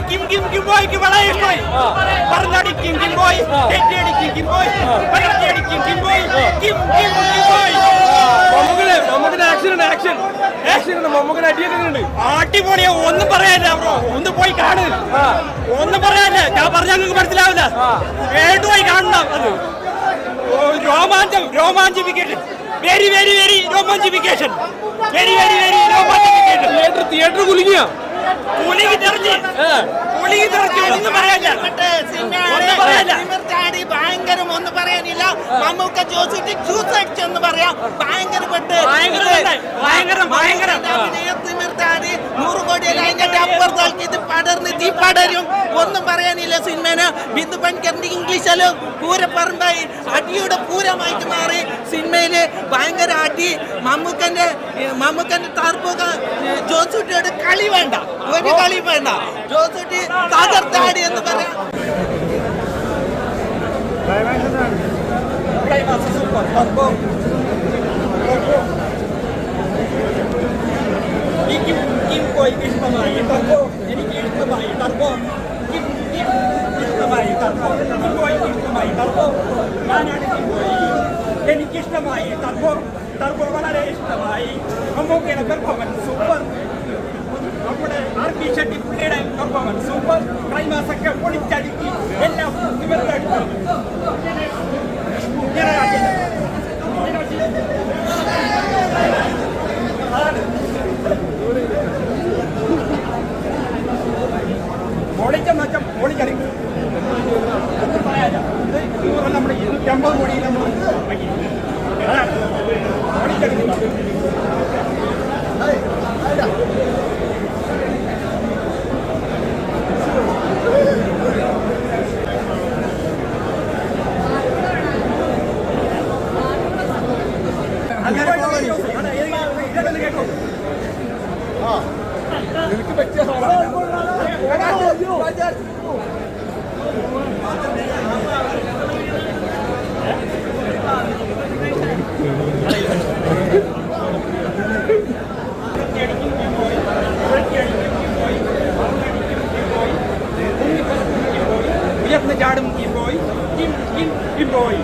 Kim Kim Kim Boy ki bana iskoy. Parnadi Kim Kim Boy, Teddy Kim Kim Boy, Parnadi Kim Kim Boy, Kim Kim Kim Boy. മമ്മൂക്കിന്റെ action മമ്മൂക്കിന്റെ അടിയൊക്കെ അടിപൊളിയാ, ഒന്നും പറയാനില്ല bro. ഒന്ന് പോയി കാണ്, ഒന്നും പറയാനില്ല. ഞാൻ പറഞ്ഞാൽ നിങ്ങൾക്ക് മനസ്സിലാവില്ല. പോയി കാണണം. അത് രോമാഞ്ചിഫിക്കേഷൻ, വെരി വെരി വെരി രോമാഞ്ചിഫിക്കേഷൻ, വെരി വെരി വെരി രോമാഞ്ചിഫിക്കേഷൻ. തിയേറ്റർ കുലുങ്ങിയ ഒന്നും പറയാനില്ല. ഭയങ്കരം ഒന്നും പറയാനില്ല. മമ്മൂക്ക ജോസിന്റെ ജ്യൂസ് അടിച്ചെന്ന് പറയാം. ഭയങ്കരപ്പെട്ട് തിമിർത്താടി 100 കോടിയിൽ അതിന്റെ അപ്പുറത്താക്കി ഇത് പടർന്ന് തീ പടരും. ഒന്നും പറയാനില്ല. സിനിമേനെ ബിന്ദു പണിക്കറിന്റെ ഇംഗ്ലീഷില് പൂരപ്പറമ്പായി അടിയുടെ പൂരമായിട്ട് മാറി. സിനിമയില് ഭയങ്കര അടി. മമ്മൂക്കന്റെ തർപ്പുക ജോസൂട്ടിയോട് കളി വേണ്ട, ഒരു കളി വേണ്ട. ജോസൂട്ടി തകർത്താടി എന്ന് പറയാം. ഇഷ്ടമായി എനിക്ക് ഇഷ്ടമായി ടർബോ ഇഷ്ടമായി ടർബോ ഇഷ്ടമായി ടർബോ ഞാനാണ് എനിക്കിഷ്ടമായി ടർബോ ടർബോ വളരെ ഇഷ്ടമായി. മമ്മൂക്കയുടെ പെർഫോമൻസ് സൂപ്പർ. നമ്മുടെ RP ഷെട്ടി പുള്ളിയുടെ പെർഫോമൻസ് സൂപ്പർ. ക്ലൈമാക്സ് ഒക്കെ പൊളിച്ചടുക്കി എല്ലാം പൊളിച്ചെന്ന് വെച്ചാൽ പൊളിക്കറി ഒന്നും പറയാനില്ല. ഇത് നമ്മുടെ 250 കോടിയിൽ നമ്മൾ പൊളിക്കറി. എനിക്ക് പറ്റിയ ഉയർന്ന് ചാടും Kim Boy, Kim Boy.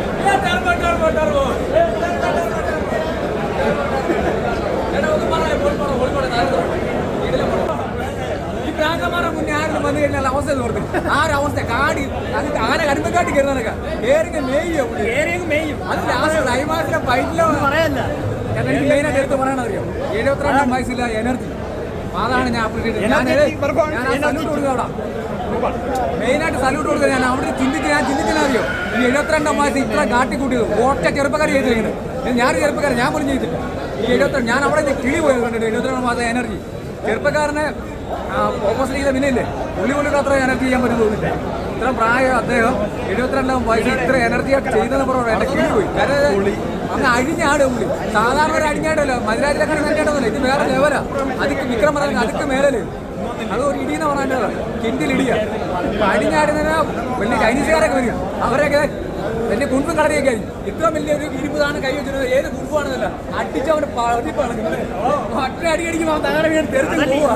ഈ പ്രാങ്കന്മാരെ മുന്നേ ആരും വന്നു കഴിഞ്ഞാൽ അവസ്ഥ നോർത്ത് ആ ഒരു അവസ്ഥ കാടി അങ്ങനത്തെ ആന കടുമ്പക്കാട്ടി കയറുന്നതൊക്കെ മേയും അത് ലാസ്റ്റ് ക്ലൈമാക്സിലെ ഫൈറ്റിലോ പറയാനില്ല. എനിക്ക് മെയിനായിട്ട് എടുത്ത് പറയണറിയോ 72 വയസ്സില്ല എനർജി. അതാണ് ഞാൻ അപ്രീഷിയേറ്റ് ഞാൻ സല്യൂട്ട് കൊടുക്കുക. അവിടെ മെയിനായിട്ട് സല്യൂട്ട് കൊടുക്കുക. ഞാൻ അവിടെ ചിന്തിക്കുന്നറിയോ ഈ 72 വയസ്സ് ഇത്ര കാട്ടിക്കൂട്ടിയത് ഒറ്റ ചെറുപ്പക്കാർ ചെയ്തിരിക്കുന്നത്. ഞാനൊരു ചെറുപ്പക്കാരൻ, ഞാൻ പോലും ചെയ്തിട്ടില്ല. ഈ 72 ഞാൻ അവിടെ കിളി പോയത് കണ്ടിട്ട് 72 മാസം എനർജി. ചെറുപ്പക്കാരനെ ഓപ്പോസിറ്റ് ചെയ്ത പിന്നെ ഇല്ലേ പുള്ളി പോലും അത്ര എനർജി ചെയ്യാൻ പറ്റും തോന്നില്ല. ഇത്ര പ്രായം അദ്ദേഹം 72 വയസ്സ് ഇത്ര എനർജിയായിട്ട് ചെയ്തതെന്ന് പറഞ്ഞാൽ എന്റെ കിളി പോയി. അങ്ങ് അഴിഞ്ഞാട് പുള്ളി. സാധാരണ ഒരു അഴിഞ്ഞാടല്ലോ മധുരാജിലൊക്കെ അഴിഞ്ഞാട്ടൊന്നുമില്ല. ഇത് വേറെ ലെവലാ. അതിക്ക് വിക്രം പറഞ്ഞ അതിക്ക് മേലല്ലേ അത് ഒരു ഇടിയെന്ന് പറഞ്ഞാൽ കിൻഡിലിടിയ. അഴിഞ്ഞാടുന്നതിന് വലിയ ചൈനീസുകാരൊക്കെ വരിക. അവരൊക്കെ വലിയ കുൺപും കടയൊക്കെ ആയിരിക്കും. ഇത്ര വലിയൊരു ഇരുമ്പതാണ് കൈ വെച്ചിരുന്നത്. ഏത് കുൺപാണെന്നല്ല അടിച്ചവന് പതിപ്പാണ്. ഒറ്റ അടിക്കടിക്കുമ്പോൾ അവൻ തങ്ങളുടെ വീട് തെരഞ്ഞു പോവുക.